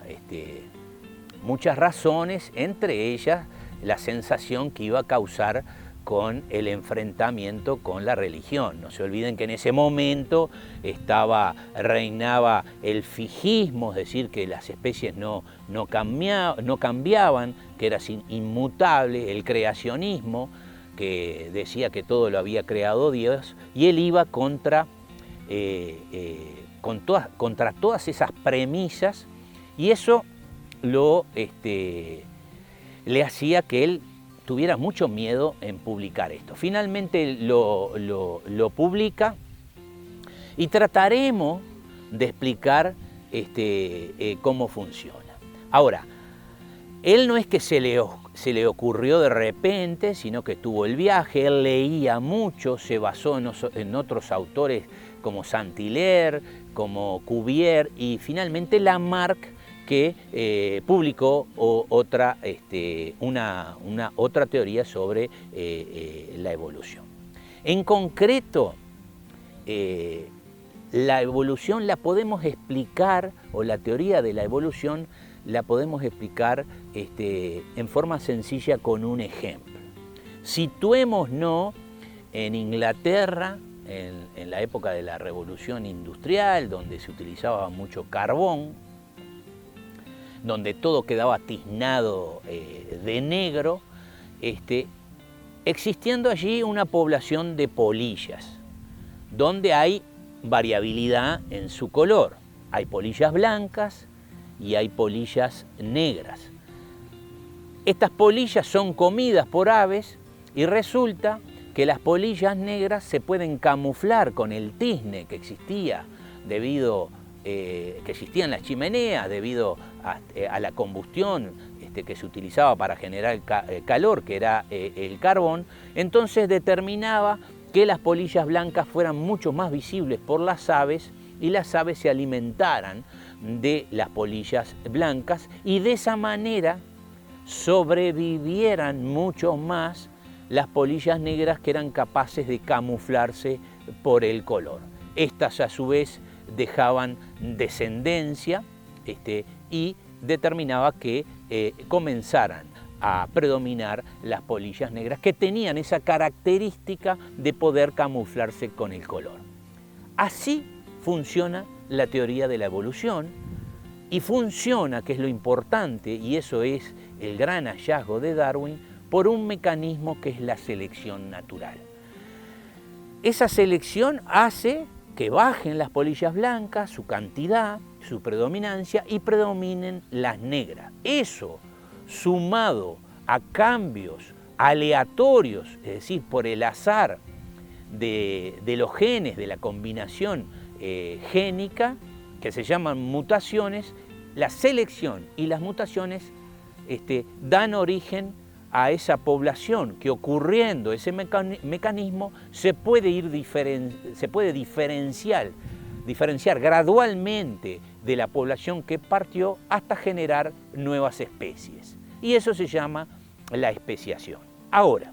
muchas razones, entre ellas la sensación que iba a causar con el enfrentamiento con la religión. No se olviden que en ese momento reinaba el fijismo, es decir, que las especies no cambiaban, que era inmutable, el creacionismo, que decía que todo lo había creado Dios, y él iba contra todas esas premisas, y eso le hacía que él tuviera mucho miedo en publicar esto. Finalmente lo publica y trataremos de explicar cómo funciona. Ahora, él no es que se le ocurrió de repente, sino que tuvo el viaje, él leía mucho, se basó en otros autores como Saint-Hilaire, como Cuvier y finalmente Lamarck, que publicó otra teoría sobre la evolución. En concreto, la evolución la podemos explicar, o la teoría de la evolución la podemos explicar en forma sencilla con un ejemplo. Situémonos en Inglaterra, en la época de la Revolución Industrial, donde se utilizaba mucho carbón, donde todo quedaba tiznado de negro, existiendo allí una población de polillas, donde hay variabilidad en su color. Hay polillas blancas y hay polillas negras. Estas polillas son comidas por aves y resulta que las polillas negras se pueden camuflar con el tizne que existía que existían las chimeneas debido a la combustión que se utilizaba para generar calor, que era el carbón. Entonces determinaba que las polillas blancas fueran mucho más visibles por las aves y las aves se alimentaran de las polillas blancas y de esa manera sobrevivieran mucho más las polillas negras, que eran capaces de camuflarse por el color. Estas a su vez dejaban descendencia y determinaba que comenzaran a predominar las polillas negras, que tenían esa característica de poder camuflarse con el color. Así funciona la teoría de la evolución, y funciona, que es lo importante, y eso es el gran hallazgo de Darwin, por un mecanismo que es la selección natural. Esa selección hace que bajen las polillas blancas, su cantidad, su predominancia, y predominen las negras. Eso, sumado a cambios aleatorios, es decir, por el azar de los genes, de la combinación génica, que se llaman mutaciones, la selección y las mutaciones dan origen a esa población que, ocurriendo ese mecanismo, se puede diferenciar gradualmente de la población que partió hasta generar nuevas especies. Y eso se llama la especiación. Ahora,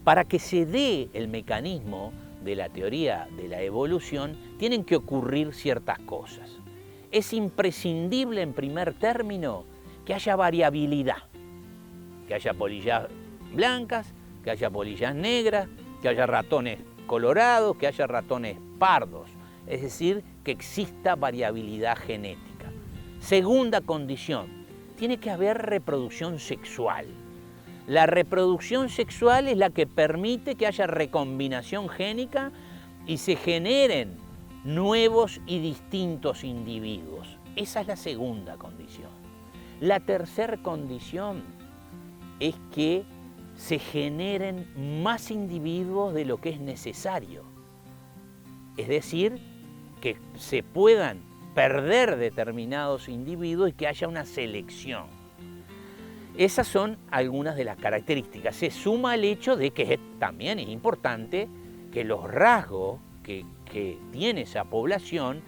para que se dé el mecanismo de la teoría de la evolución, tienen que ocurrir ciertas cosas. Es imprescindible, en primer término, que haya variabilidad, que haya polillas blancas, que haya polillas negras, que haya ratones colorados, que haya ratones pardos, es decir, que exista variabilidad genética. Segunda condición, tiene que haber reproducción sexual. La reproducción sexual es la que permite que haya recombinación génica y se generen nuevos y distintos individuos. Esa es la segunda condición. La tercera condición es que se generen más individuos de lo que es necesario. Es decir, que se puedan perder determinados individuos y que haya una selección. Esas son algunas de las características. Se suma el hecho de que también es importante que los rasgos que tiene esa población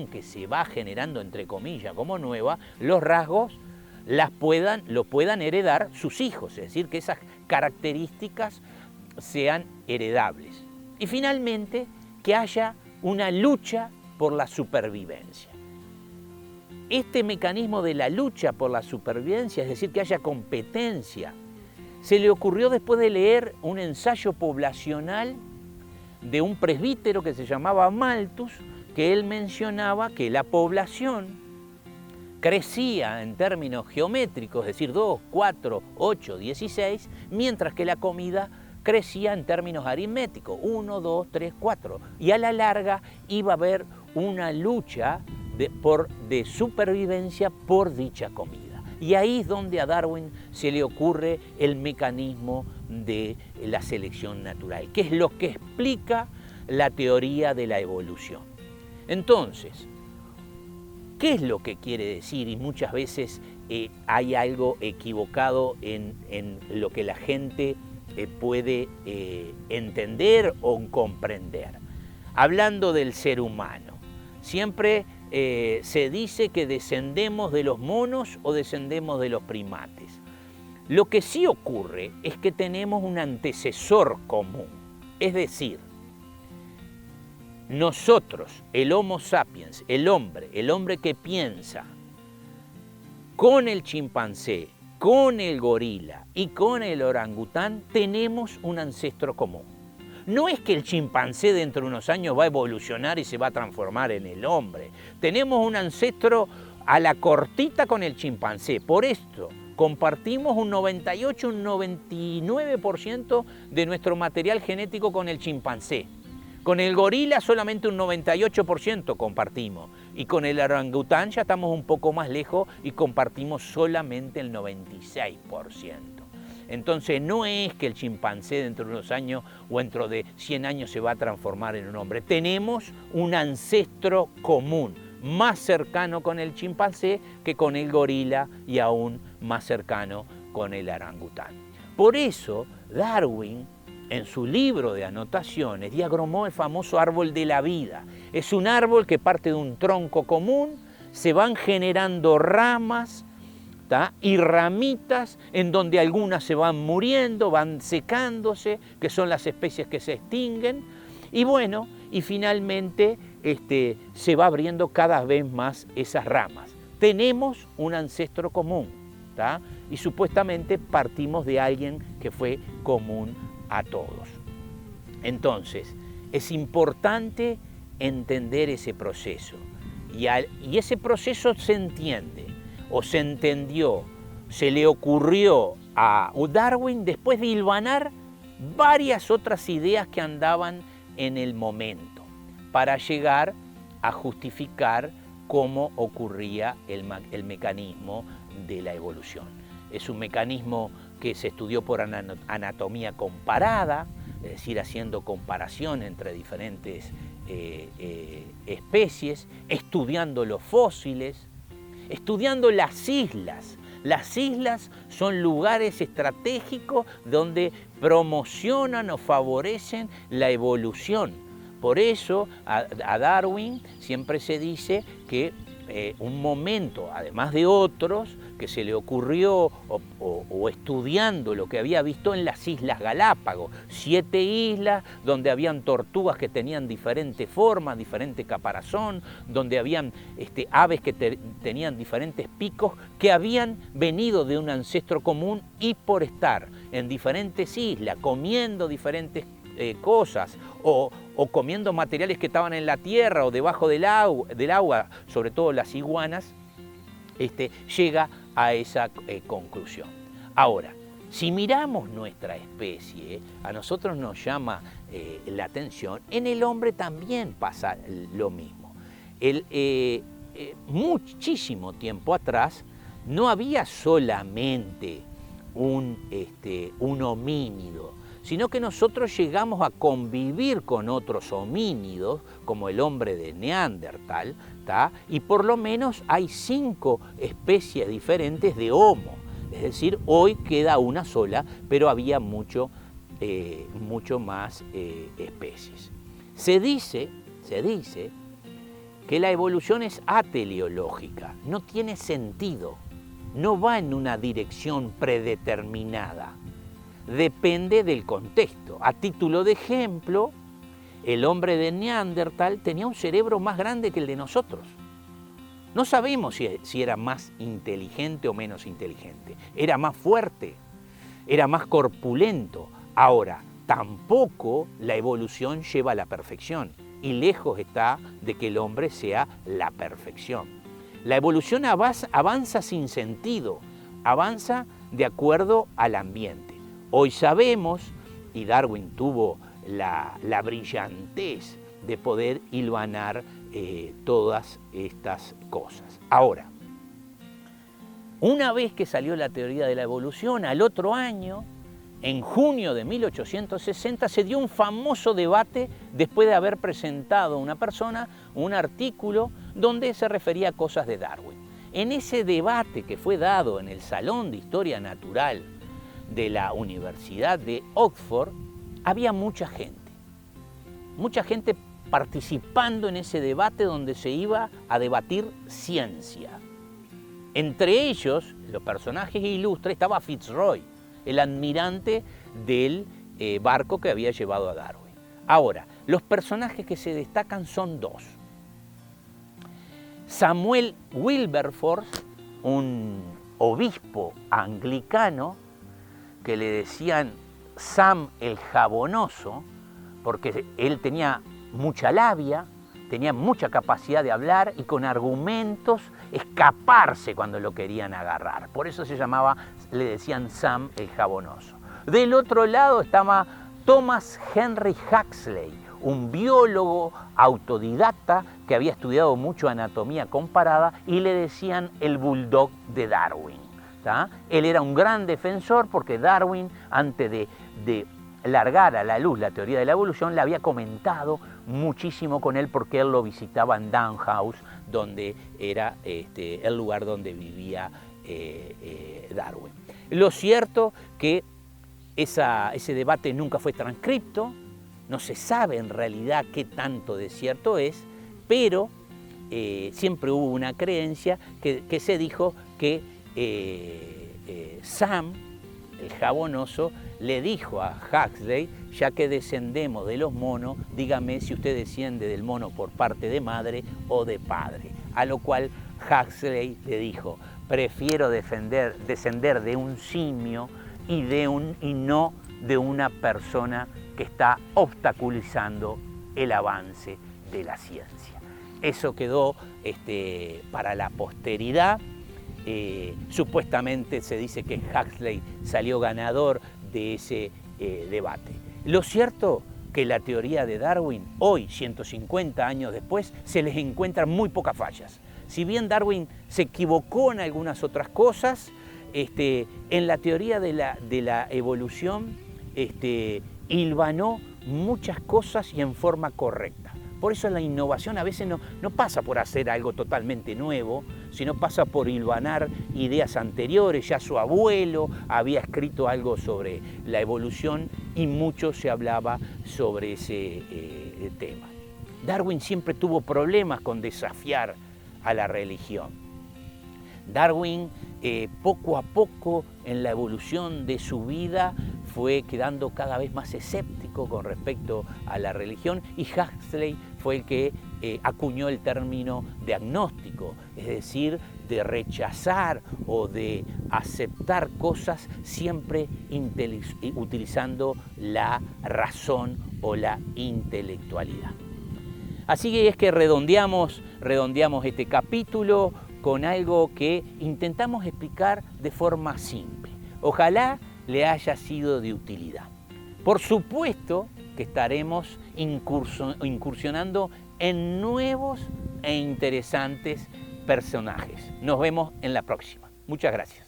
que se va generando, entre comillas, como nueva, los rasgos lo puedan heredar sus hijos, es decir, que esas características sean heredables. Y finalmente, que haya una lucha por la supervivencia. Este mecanismo de la lucha por la supervivencia, es decir, que haya competencia, se le ocurrió después de leer un ensayo poblacional de un presbítero que se llamaba Malthus, que él mencionaba que la población crecía en términos geométricos, es decir, 2, 4, 8, 16, mientras que la comida crecía en términos aritméticos, 1, 2, 3, 4. Y a la larga iba a haber una lucha de supervivencia por dicha comida. Y ahí es donde a Darwin se le ocurre el mecanismo de la selección natural, que es lo que explica la teoría de la evolución. Entonces, ¿qué es lo que quiere decir? Y muchas veces hay algo equivocado en lo que la gente puede entender o comprender. Hablando del ser humano, siempre se dice que descendemos de los monos o descendemos de los primates. Lo que sí ocurre es que tenemos un antecesor común, es decir, nosotros, el Homo sapiens, el hombre que piensa, con el chimpancé, con el gorila y con el orangután, tenemos un ancestro común. No es que el chimpancé dentro de unos años va a evolucionar y se va a transformar en el hombre. Tenemos un ancestro a la cortita con el chimpancé. Por esto compartimos un 98, un 99% de nuestro material genético con el chimpancé. Con el gorila solamente un 98% compartimos. Y con el orangután ya estamos un poco más lejos y compartimos solamente el 96%. Entonces no es que el chimpancé dentro de unos años o dentro de 100 años se va a transformar en un hombre. Tenemos un ancestro común, más cercano con el chimpancé que con el gorila y aún más cercano con el orangután. Por eso Darwin, en su libro de anotaciones, diagramó el famoso árbol de la vida. Es un árbol que parte de un tronco común, se van generando ramas, y ramitas en donde algunas se van muriendo, van secándose, que son las especies que se extinguen, y bueno, y finalmente se va abriendo cada vez más esas ramas. Tenemos un ancestro común, y supuestamente partimos de alguien que fue común a todos. Entonces, es importante entender ese proceso, y ese proceso se entiende, o se entendió, se le ocurrió a Darwin después de hilvanar varias otras ideas que andaban en el momento, para llegar a justificar cómo ocurría el mecanismo de la evolución. Es un mecanismo que se estudió por anatomía comparada, es decir, haciendo comparación entre diferentes especies, estudiando los fósiles, estudiando las islas. Las islas son lugares estratégicos donde promocionan o favorecen la evolución. Por eso a Darwin siempre se dice que un momento, además de otros, que se le ocurrió o estudiando lo que había visto en las Islas Galápagos, 7 islas donde habían tortugas que tenían diferentes formas, diferente caparazón, donde habían aves que tenían diferentes picos, que habían venido de un ancestro común y por estar en diferentes islas, comiendo diferentes cosas o comiendo materiales que estaban en la tierra o debajo del agua, sobre todo las iguanas, llega a esa conclusión. Ahora, si miramos nuestra especie, a nosotros nos llama la atención, en el hombre también pasa lo mismo. Muchísimo tiempo atrás no había solamente un homínido, sino que nosotros llegamos a convivir con otros homínidos, como el hombre de Neandertal, y por lo menos hay 5 especies diferentes de Homo. Es decir, hoy queda una sola, pero había mucho más especies. Se dice que la evolución es ateleológica, no tiene sentido, no va en una dirección predeterminada. Depende del contexto. A título de ejemplo, el hombre de Neandertal tenía un cerebro más grande que el de nosotros. No sabemos si era más inteligente o menos inteligente. Era más fuerte, era más corpulento. Ahora, tampoco la evolución lleva a la perfección y lejos está de que el hombre sea la perfección. La evolución avanza sin sentido, avanza de acuerdo al ambiente. Hoy sabemos, y Darwin tuvo la brillantez de poder hilvanar todas estas cosas. Ahora, una vez que salió la teoría de la evolución, al otro año, en junio de 1860, se dio un famoso debate después de haber presentado una persona un artículo donde se refería a cosas de Darwin. En ese debate que fue dado en el Salón de Historia Natural de la Universidad de Oxford, había mucha gente participando en ese debate donde se iba a debatir ciencia. Entre ellos, los personajes ilustres, estaba Fitzroy, el admirante del barco que había llevado a Darwin. Ahora, los personajes que se destacan son 2. Samuel Wilberforce, un obispo anglicano, que le decían Sam el Jabonoso, porque él tenía mucha labia, tenía mucha capacidad de hablar y con argumentos escaparse cuando lo querían agarrar. Por eso le decían Sam el Jabonoso. Del otro lado estaba Thomas Henry Huxley, un biólogo autodidacta que había estudiado mucho anatomía comparada y le decían el bulldog de Darwin. Él era un gran defensor porque Darwin, antes de largar a la luz la teoría de la evolución, la había comentado muchísimo con él porque él lo visitaba en Down House, donde era el lugar donde vivía Darwin. Lo cierto que ese debate nunca fue transcripto, no se sabe en realidad qué tanto de cierto es, pero siempre hubo una creencia que se dijo que Sam, el Jabonoso, le dijo a Huxley, ya que descendemos de los monos, dígame si usted desciende del mono por parte de madre o de padre. A lo cual Huxley le dijo, prefiero descender de un simio y no de una persona que está obstaculizando el avance de la ciencia. Eso quedó para la posteridad. Supuestamente se dice que Huxley salió ganador de ese debate. Lo cierto que la teoría de Darwin, hoy, 150 años después, se les encuentran muy pocas fallas. Si bien Darwin se equivocó en algunas otras cosas, en la teoría de la evolución hilvanó muchas cosas y en forma correcta. Por eso la innovación a veces no pasa por hacer algo totalmente nuevo, sino pasa por hilvanar ideas anteriores. Ya su abuelo había escrito algo sobre la evolución y mucho se hablaba sobre ese tema. Darwin siempre tuvo problemas con desafiar a la religión. Darwin poco a poco en la evolución de su vida fue quedando cada vez más escéptico con respecto a la religión, y Huxley fue el que acuñó el término de agnóstico, es decir, de rechazar o de aceptar cosas siempre utilizando la razón o la intelectualidad. Así que es que redondeamos este capítulo con algo que intentamos explicar de forma simple. Ojalá le haya sido de utilidad. Por supuesto que estaremos incursionando en nuevos e interesantes personajes. Nos vemos en la próxima. Muchas gracias.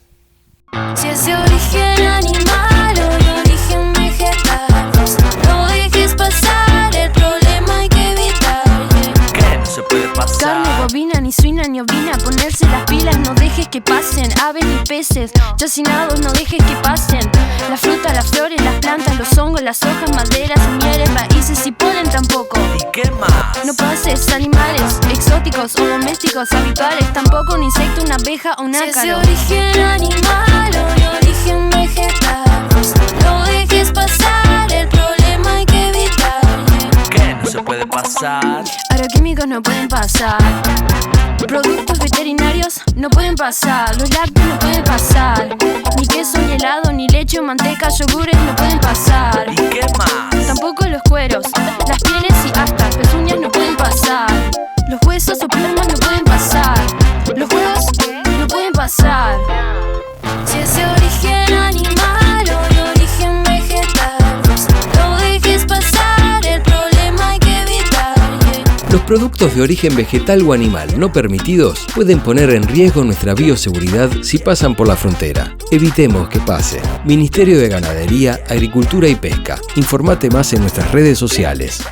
Si es de origen animal o de origen vegetal, no dejes pasar, el problema hay que evitar. ¿Qué no se puede pasar? Carne bovina, ni suina ni ovina, ponerse las pilas, no dejes que pasen. Aves ni peces, chacinados, no dejes que pasen. La fruta, las flores, las plantas, los hongos, las hojas, maderas, mieles, raíces y polen tampoco. ¿Y qué más? No pases animales exóticos o domésticos habituales, tampoco un insecto, una abeja o un ácaro. Si es de origen animal o de origen vegetal, no dejes pasar, el problema hay que evitar. ¿Qué no se puede pasar? Agroquímicos no pueden pasar, productos veterinarios no pueden pasar, los lácteos no pueden pasar, ni queso, ni helado, ni leche o manteca, yogures no pueden pasar. ¿Y qué más? Tampoco los cueros, las pieles y hasta pezuñas no pueden pasar, los huesos o plumas no pueden pasar, los huevos no pueden pasar. Si es de origen animal o de origen vegetal, no dejes pasar, el problema hay que evitar. Los productos de origen vegetal o animal no permitidos pueden poner en riesgo nuestra bioseguridad si pasan por la frontera. Evitemos que pase. Ministerio de Ganadería, Agricultura y Pesca. Informate más en nuestras redes sociales.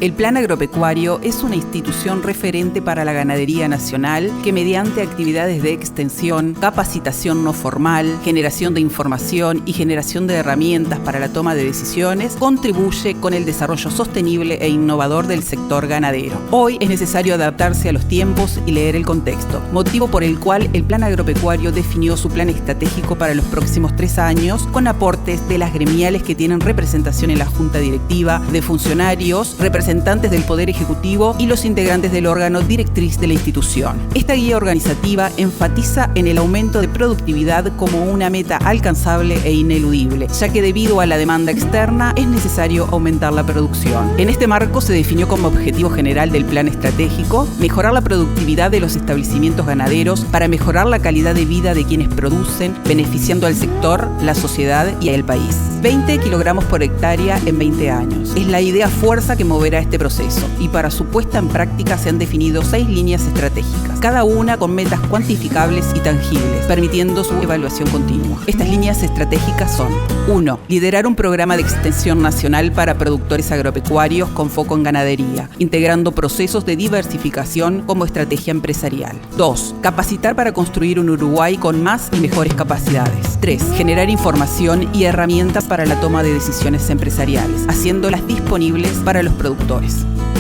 El Plan Agropecuario es una institución referente para la ganadería nacional que, mediante actividades de extensión, capacitación no formal, generación de información y generación de herramientas para la toma de decisiones, contribuye con el desarrollo sostenible e innovador del sector ganadero. Hoy es necesario adaptarse a los tiempos y leer el contexto, motivo por el cual el Plan Agropecuario definió su plan estratégico para los próximos 3 años, con aportes de las gremiales que tienen representación en la Junta Directiva, de funcionarios, representantes del Poder Ejecutivo y los integrantes del órgano directriz de la institución. Esta guía organizativa enfatiza en el aumento de productividad como una meta alcanzable e ineludible, ya que debido a la demanda externa es necesario aumentar la producción. En este marco se definió como objetivo general del plan estratégico mejorar la productividad de los establecimientos ganaderos para mejorar la calidad de vida de quienes producen, beneficiando al sector, la sociedad y al país. 20 kilogramos por hectárea en 20 años. Es la idea fuerza que moverá este proceso, y para su puesta en práctica se han definido 6 líneas estratégicas, cada una con metas cuantificables y tangibles, permitiendo su evaluación continua. Estas líneas estratégicas son: 1. Liderar un programa de extensión nacional para productores agropecuarios con foco en ganadería, integrando procesos de diversificación como estrategia empresarial. 2. Capacitar para construir un Uruguay con más y mejores capacidades. 3. Generar información y herramientas para la toma de decisiones empresariales, haciéndolas disponibles para los productores.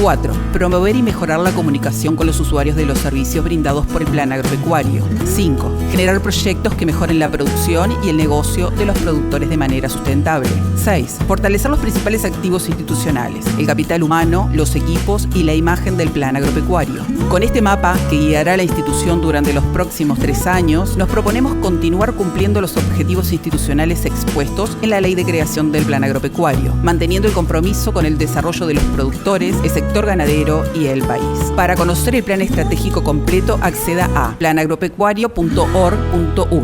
4. Promover y mejorar la comunicación con los usuarios de los servicios brindados por el Plan Agropecuario. 5. Generar proyectos que mejoren la producción y el negocio de los productores de manera sustentable. 6. Fortalecer los principales activos institucionales, el capital humano, los equipos y la imagen del Plan Agropecuario. Con este mapa, que guiará a la institución durante los próximos 3 años, nos proponemos continuar cumpliendo los objetivos institucionales expuestos en la Ley de Creación del Plan Agropecuario, manteniendo el compromiso con el desarrollo de los productores, el sector ganadero y el país. Para conocer el plan estratégico completo, acceda a planagropecuario.org.uy.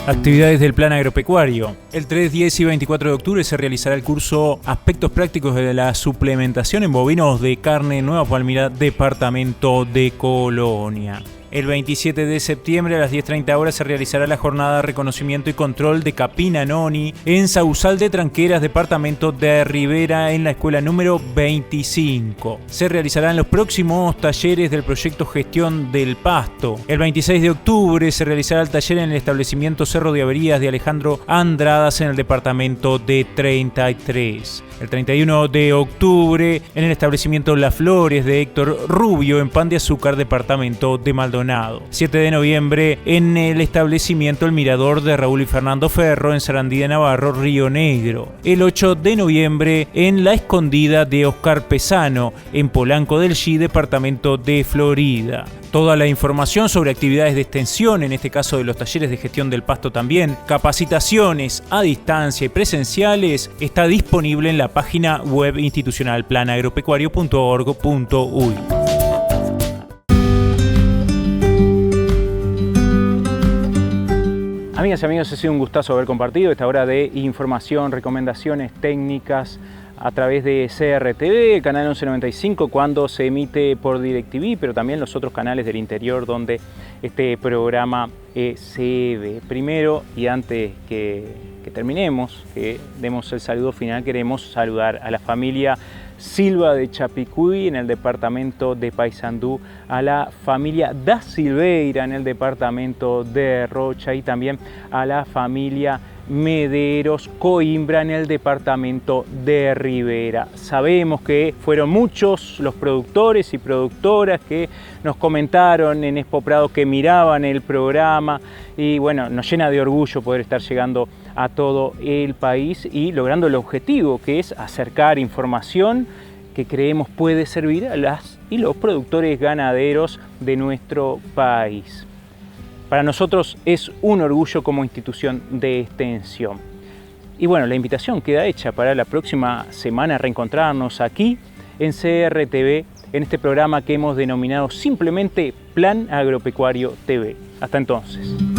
Actividades del Plan Agropecuario. El 3, 10 y 24 de octubre se realizará el curso Aspectos Prácticos de la Suplementación en Bovinos de Carne Nueva Palmira, departamento de Colonia. El 27 de septiembre a las 10:30 horas se realizará la jornada de reconocimiento y control de Capina Noni en Sausal de Tranqueras, departamento de Rivera, en la escuela número 25. Se realizarán los próximos talleres del proyecto Gestión del Pasto. El 26 de octubre se realizará el taller en el establecimiento Cerro de Averías de Alejandro Andradas en el departamento de 33. El 31 de octubre en el establecimiento Las Flores de Héctor Rubio en Pan de Azúcar, departamento de Maldonado. 7 de noviembre en el establecimiento El Mirador de Raúl y Fernando Ferro en Sarandí de Navarro, Río Negro. El 8 de noviembre en La Escondida de Oscar Pesano en Polanco del Xi, departamento de Florida. Toda la información sobre actividades de extensión, en este caso de los talleres de gestión del pasto también, capacitaciones a distancia y presenciales, está disponible en la página web institucional planagropecuario.org.uy. Amigas y amigos, ha sido un gustazo haber compartido esta hora de información, recomendaciones técnicas a través de CRTV, canal 1195, cuando se emite por DirecTV, pero también los otros canales del interior donde este programa se ve. Primero, y antes que terminemos, que demos el saludo final, queremos saludar a la familia Silva de Chapicuy en el departamento de Paysandú, a la familia Da Silveira en el departamento de Rocha y también a la familia Mederos Coimbra en el departamento de Rivera. Sabemos que fueron muchos los productores y productoras que nos comentaron en Expo Prado que miraban el programa y bueno, nos llena de orgullo poder estar llegando a todo el país y logrando el objetivo, que es acercar información que creemos puede servir a las y los productores ganaderos de nuestro país. Para nosotros es un orgullo como institución de extensión. Y bueno, la invitación queda hecha para la próxima semana reencontrarnos aquí en CRTV, en este programa que hemos denominado simplemente Plan Agropecuario TV. Hasta entonces.